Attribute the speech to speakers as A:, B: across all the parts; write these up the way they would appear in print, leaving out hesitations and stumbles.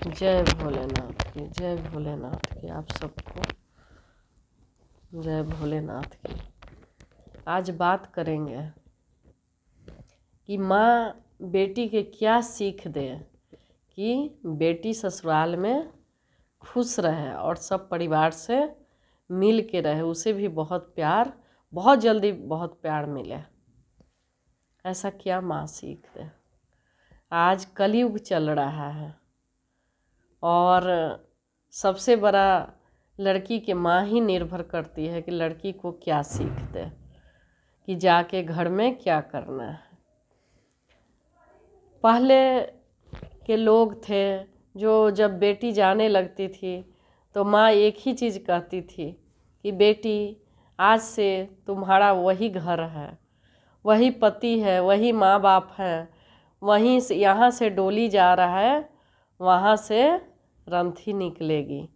A: जय भोलेनाथ की, जय भोलेनाथ की। आप सबको जय भोलेनाथ की। आज बात करेंगे कि माँ बेटी के क्या सीख दे कि बेटी ससुराल में खुश रहे और सब परिवार से मिल के रहे, उसे भी बहुत प्यार, बहुत जल्दी बहुत प्यार मिले। ऐसा क्या माँ सीख दे। आज कलयुग चल रहा है और सबसे बड़ा लड़की के माँ ही निर्भर करती है कि लड़की को क्या सीख दे, कि जाके घर में क्या करना है। पहले के लोग थे जो जब बेटी जाने लगती थी तो माँ एक ही चीज़ कहती थी कि बेटी आज से तुम्हारा वही घर है, वही पति है, वही माँ बाप है, वहीं से यहाँ से डोली जा रहा है, वहाँ से रंथी निकलेगी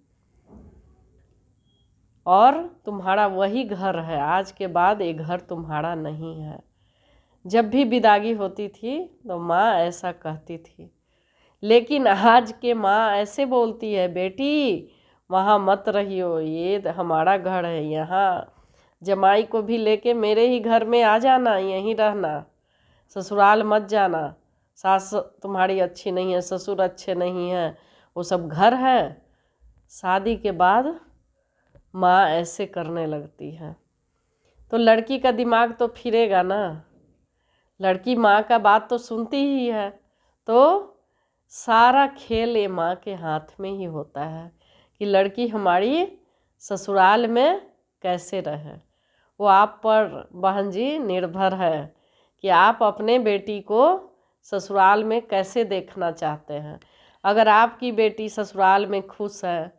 A: और तुम्हारा वही घर है, आज के बाद ये घर तुम्हारा नहीं है। जब भी विदागी होती थी तो माँ ऐसा कहती थी। लेकिन आज के माँ ऐसे बोलती है, बेटी वहाँ मत रहियो, ये हमारा घर है, यहाँ जमाई को भी लेके मेरे ही घर में आ जाना, यहीं रहना, ससुराल मत जाना। सास तुम्हारी अच्छी नहीं है, ससुर अच्छे नहीं हैं, वो सब घर है। शादी के बाद माँ ऐसे करने लगती है तो लड़की का दिमाग तो फिरेगा ना। लड़की माँ का बात तो सुनती ही है, तो सारा खेल ये माँ के हाथ में ही होता है कि लड़की हमारी ससुराल में कैसे रहे। वो आप पर बहन जी निर्भर है कि आप अपने बेटी को ससुराल में कैसे देखना चाहते हैं। अगर आपकी बेटी ससुराल में खुश है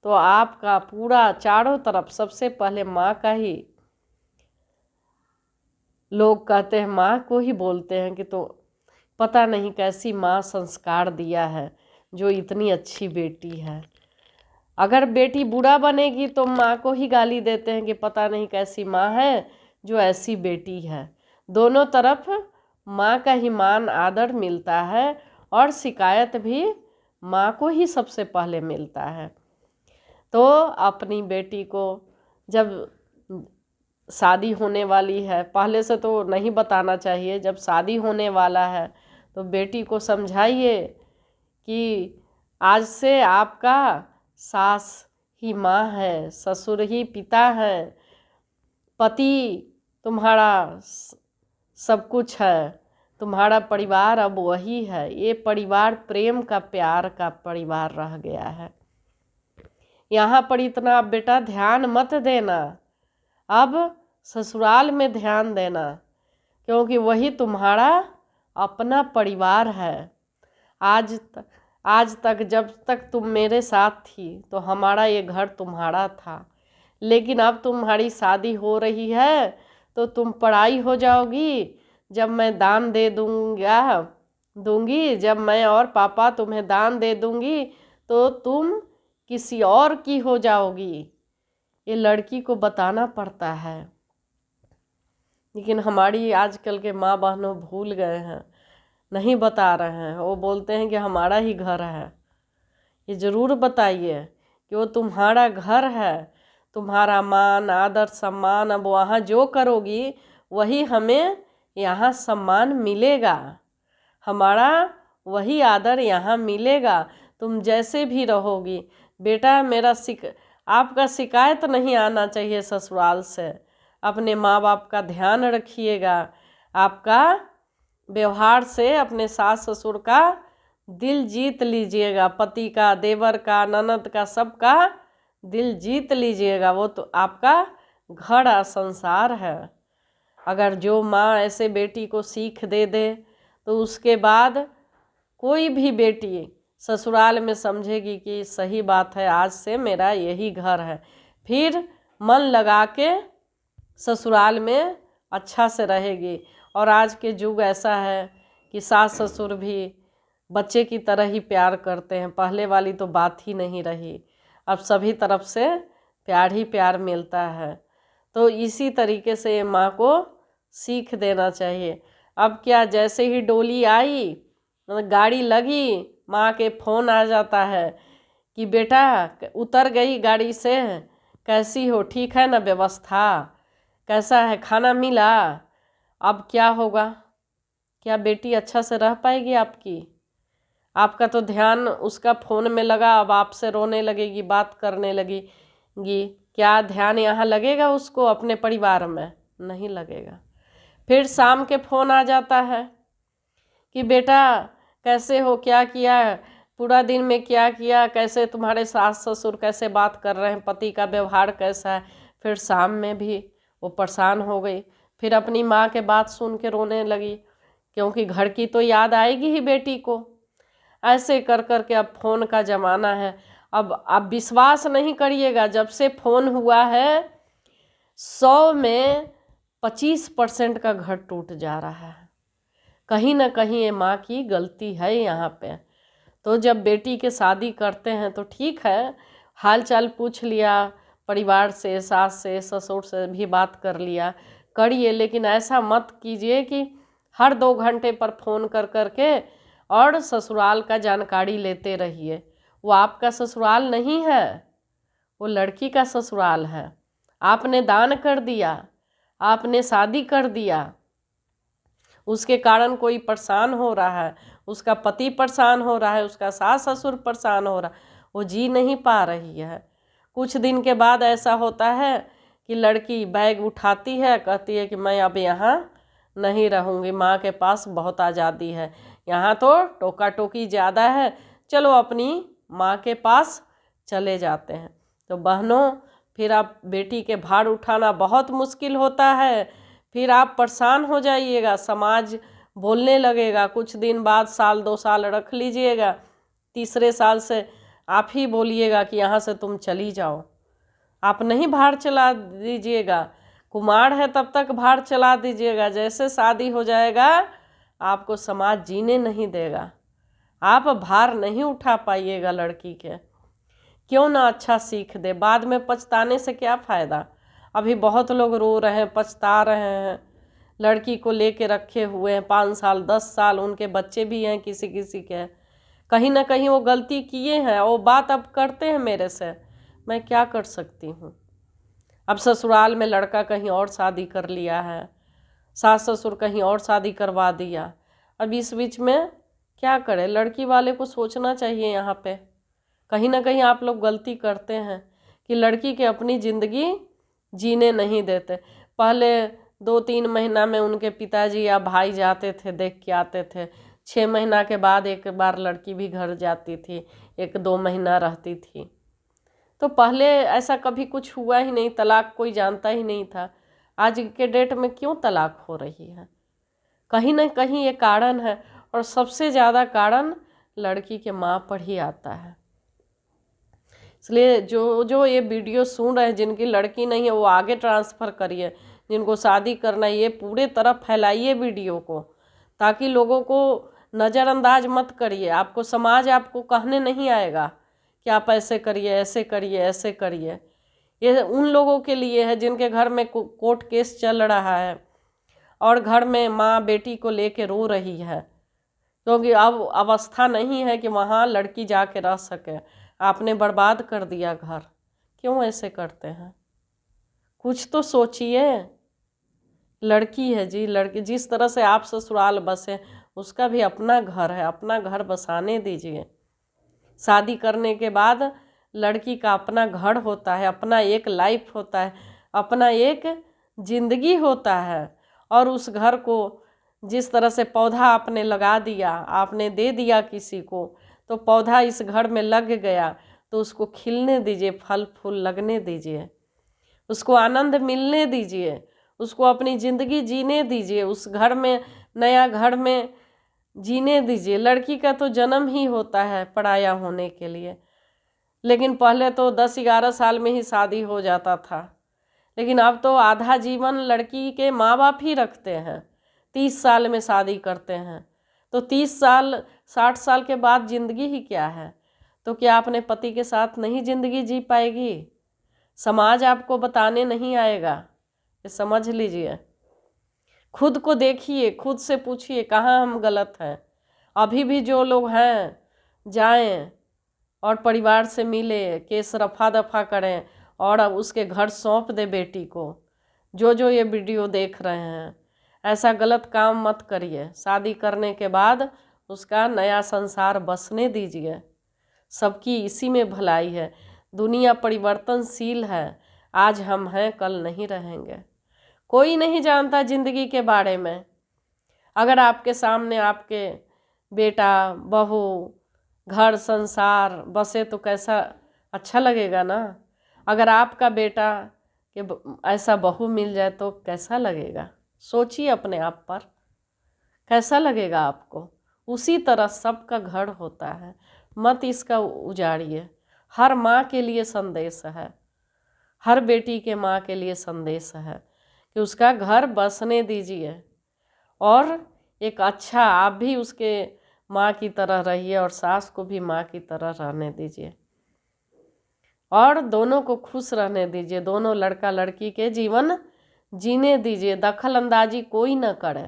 A: तो आपका पूरा चारों तरफ सबसे पहले माँ का ही, लोग कहते हैं माँ को ही बोलते हैं कि तो पता नहीं कैसी माँ संस्कार दिया है जो इतनी अच्छी बेटी है। अगर बेटी बुरा बनेगी तो माँ को ही गाली देते हैं कि पता नहीं कैसी माँ है जो ऐसी बेटी है। दोनों तरफ माँ का ही मान आदर मिलता है और शिकायत भी माँ को ही सबसे पहले मिलता है। तो अपनी बेटी को जब शादी होने वाली है, पहले से तो नहीं बताना चाहिए, जब शादी होने वाला है तो बेटी को समझाइए कि आज से आपका सास ही माँ है, ससुर ही पिता है, पति तुम्हारा सब कुछ है, तुम्हारा परिवार अब वही है। ये परिवार प्रेम का, प्यार का परिवार रह गया है। यहाँ पर इतना बेटा ध्यान मत देना, अब ससुराल में ध्यान देना, क्योंकि वही तुम्हारा अपना परिवार है। आज तक जब तक तुम मेरे साथ थी तो हमारा ये घर तुम्हारा था, लेकिन अब तुम्हारी शादी हो रही है तो तुम पराई हो जाओगी। जब मैं दान दे दूंगी, जब मैं और पापा तुम्हें दान दे दूंगी तो तुम किसी और की हो जाओगी। ये लड़की को बताना पड़ता है, लेकिन हमारी आजकल के माँ बहनों भूल गए हैं, नहीं बता रहे हैं। वो बोलते हैं कि हमारा ही घर है। ये ज़रूर बताइए कि वो तुम्हारा घर है, तुम्हारा मान आदर सम्मान, अब वहाँ जो करोगी वही हमें यहाँ सम्मान मिलेगा, हमारा वही आदर यहाँ मिलेगा। तुम जैसे भी रहोगी बेटा, आपका शिकायत नहीं आना चाहिए ससुराल से। अपने माँ बाप का ध्यान रखिएगा, आपका व्यवहार से अपने सास ससुर का दिल जीत लीजिएगा, पति का, देवर का, ननद का, सबका दिल जीत लीजिएगा। वो तो आपका घर और संसार है। अगर जो माँ ऐसे बेटी को सीख दे तो उसके बाद कोई भी बेटी ससुराल में समझेगी कि सही बात है, आज से मेरा यही घर है। फिर मन लगा के ससुराल में अच्छा से रहेगी। और आज के युग ऐसा है कि सास ससुर भी बच्चे की तरह ही प्यार करते हैं। पहले वाली तो बात ही नहीं रही, अब सभी तरफ से प्यार ही प्यार मिलता है। तो इसी तरीके से माँ को सीख देना चाहिए। अब क्या, जैसे ही डोली आई, गाड़ी लगी, माँ के फ़ोन आ जाता है कि बेटा उतर गई गाड़ी से, कैसी हो, ठीक है ना व्यवस्था, कैसा है, खाना मिला। अब क्या होगा? क्या बेटी अच्छा से रह पाएगी आपकी? आपका तो ध्यान उसका फ़ोन में लगा, अब आपसे रोने लगेगी, बात करने लगेगी। क्या ध्यान यहाँ लगेगा उसको अपने परिवार में? नहीं लगेगा। फिर शाम के फ़ोन आ जाता है कि बेटा कैसे हो, क्या किया, पूरा दिन में क्या किया, कैसे तुम्हारे सास ससुर कैसे बात कर रहे हैं, पति का व्यवहार कैसा है। फिर शाम में भी वो परेशान हो गई, फिर अपनी माँ के बात सुन के रोने लगी, क्योंकि घर की तो याद आएगी ही बेटी को। ऐसे कर कर के अब फ़ोन का ज़माना है। अब आप विश्वास नहीं करिएगा, जब से फ़ोन हुआ है 100 में 25% का घर टूट जा रहा है। कहीं ना कहीं ये माँ की गलती है यहाँ पे। तो जब बेटी के शादी करते हैं तो ठीक है, हाल चाल पूछ लिया, परिवार से, सास से, ससुर से भी बात कर लिया, करिए, लेकिन ऐसा मत कीजिए कि हर 2 घंटे पर फ़ोन कर कर के और ससुराल का जानकारी लेते रहिए। वो आपका ससुराल नहीं है, वो लड़की का ससुराल है। आपने दान कर दिया, आपने शादी कर दिया, उसके कारण कोई परेशान हो रहा है, उसका पति परेशान हो रहा है, उसका सास ससुर परेशान हो रहा है, वो जी नहीं पा रही है। कुछ दिन के बाद ऐसा होता है कि लड़की बैग उठाती है, कहती है कि मैं अब यहाँ नहीं रहूँगी, माँ के पास बहुत आज़ादी है, यहाँ तो टोका टोकी ज़्यादा है, चलो अपनी माँ के पास चले जाते हैं। तो बहनों, फिर आप बेटी के भार उठाना बहुत मुश्किल होता है, फिर आप परेशान हो जाइएगा, समाज बोलने लगेगा, कुछ दिन बाद 1-2 साल रख लीजिएगा, तीसरे साल से आप ही बोलिएगा कि यहाँ से तुम चली जाओ। आप नहीं भार चला दीजिएगा, कुमार है तब तक भार चला दीजिएगा, जैसे शादी हो जाएगा आपको समाज जीने नहीं देगा, आप भार नहीं उठा पाइएगा लड़की के। क्यों ना अच्छा सीख दे, बाद में पछताने से क्या फ़ायदा। अभी बहुत लोग रो रहे हैं, पछता रहे हैं, लड़की को लेके रखे हुए हैं 5 साल 10 साल, उनके बच्चे भी हैं किसी किसी के। कहीं ना कहीं वो गलती किए हैं, वो बात अब करते हैं मेरे से, मैं क्या कर सकती हूँ। अब ससुराल में लड़का कहीं और शादी कर लिया है, सास ससुर कहीं और शादी करवा दिया, अब इस बीच में क्या करें। लड़की वाले को सोचना चाहिए यहाँ पे, कहीं ना कहीं आप लोग गलती करते हैं कि लड़की के अपनी ज़िंदगी जीने नहीं देते। पहले 2-3 महीना में उनके पिताजी या भाई जाते थे, देख के आते थे, 6 महीना के बाद एक बार लड़की भी घर जाती थी, 1-2 महीना रहती थी। तो पहले ऐसा कभी कुछ हुआ ही नहीं, तलाक कोई जानता ही नहीं था। आज के डेट में क्यों तलाक हो रही है? कहीं ना कहीं ये कारण है, और सबसे ज़्यादा कारण लड़की के माँ पर ही आता है। इसलिए जो जो ये वीडियो सुन रहे हैं, जिनकी लड़की नहीं है वो आगे ट्रांसफ़र करिए, जिनको शादी करना है ये पूरे तरफ फैलाइए वीडियो को, ताकि लोगों को नज़रअंदाज मत करिए। आपको समाज आपको कहने नहीं आएगा कि आप ऐसे करिए, ऐसे करिए, ऐसे करिए। ये उन लोगों के लिए है जिनके घर में कोर्ट केस चल रहा है और घर में माँ बेटी को लेके रो रही है, क्योंकि अब अवस्था नहीं है कि वहाँ लड़की जाके रह सके। आपने बर्बाद कर दिया घर, क्यों ऐसे करते हैं? कुछ तो सोचिए। लड़की है जी, लड़की जिस तरह से आप ससुराल बसे, उसका भी अपना घर है, अपना घर बसाने दीजिए। शादी करने के बाद लड़की का अपना घर होता है, अपना एक लाइफ होता है, अपना एक जिंदगी होता है, और उस घर को जिस तरह से पौधा आपने लगा दिया, आपने दे दिया किसी को, तो पौधा इस घर में लग गया, तो उसको खिलने दीजिए, फल फूल लगने दीजिए, उसको आनंद मिलने दीजिए, उसको अपनी ज़िंदगी जीने दीजिए, उस घर में, नया घर में जीने दीजिए। लड़की का तो जन्म ही होता है पराया होने के लिए, लेकिन पहले तो 10-11 साल में ही शादी हो जाता था, लेकिन अब तो आधा जीवन लड़की के माँ बाप ही रखते हैं, 30 साल में शादी करते हैं। तो 30 साल 60 साल के बाद ज़िंदगी ही क्या है? तो क्या अपने पति के साथ नहीं ज़िंदगी जी पाएगी? समाज आपको बताने नहीं आएगा, ये समझ लीजिए। खुद को देखिए, खुद से पूछिए कहाँ हम गलत हैं। अभी भी जो लोग हैं जाएं और परिवार से मिले, केस रफा दफा करें और अब उसके घर सौंप दे बेटी को। जो ये वीडियो देख रहे हैं, ऐसा गलत काम मत करिए। शादी करने के बाद उसका नया संसार बसने दीजिए। सबकी इसी में भलाई है। दुनिया परिवर्तनशील है, आज हम हैं कल नहीं रहेंगे। कोई नहीं जानता ज़िंदगी के बारे में। अगर आपके सामने आपके बेटा बहू घर संसार बसे तो कैसा अच्छा लगेगा ना। अगर आपका बेटा कि ऐसा बहू मिल जाए तो कैसा लगेगा। सोचिए अपने आप पर, कैसा लगेगा आपको। उसी तरह सबका घर होता है, मत इसका उजाड़िए। हर माँ के लिए संदेश है, हर बेटी के माँ के लिए संदेश है कि उसका घर बसने दीजिए और एक अच्छा आप भी उसके माँ की तरह रहिए और सास को भी माँ की तरह रहने दीजिए और दोनों को खुश रहने दीजिए। दोनों लड़का लड़की के जीवन जीने दीजिए। दखल अंदाजी कोई न करे,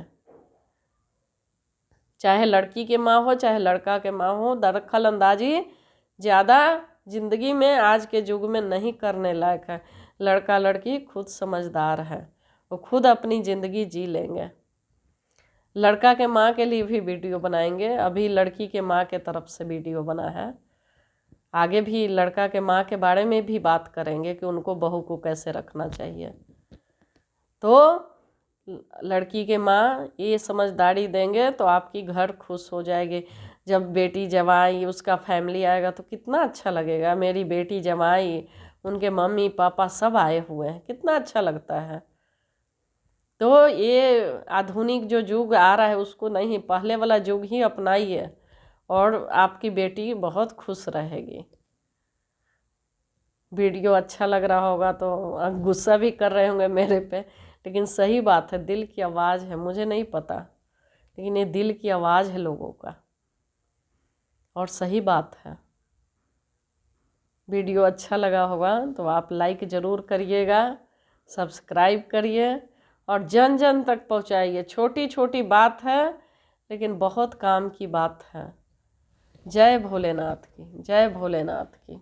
A: चाहे लड़की के माँ हो चाहे लड़का के माँ हो। दखल अंदाजी ज़्यादा ज़िंदगी में आज के युग में नहीं करने लायक है। लड़का लड़की खुद समझदार है, वो खुद अपनी ज़िंदगी जी लेंगे। लड़का के माँ के लिए भी वीडियो बनाएंगे, अभी लड़की के माँ के तरफ से वीडियो बना है। आगे भी लड़का के माँ के बारे में भी बात करेंगे कि उनको बहू को कैसे रखना चाहिए। तो लड़की के माँ ये समझदारी देंगे तो आपकी घर खुश हो जाएगी। जब बेटी जवाई उसका फैमिली आएगा तो कितना अच्छा लगेगा। मेरी बेटी जवाई, उनके मम्मी पापा सब आए हुए हैं, कितना अच्छा लगता है। तो ये आधुनिक जो युग आ रहा है उसको नहीं, पहले वाला युग ही अपनाइए और आपकी बेटी बहुत खुश रहेगी। वीडियो अच्छा लग रहा होगा तो गुस्सा भी कर रहे होंगे मेरे पे, लेकिन सही बात है, दिल की आवाज़ है। मुझे नहीं पता, लेकिन ये दिल की आवाज़ है लोगों का और सही बात है। वीडियो अच्छा लगा होगा तो आप लाइक ज़रूर करिएगा, सब्सक्राइब करिए और जन जन तक पहुंचाइए। छोटी छोटी बात है लेकिन बहुत काम की बात है। जय भोलेनाथ की, जय भोलेनाथ की।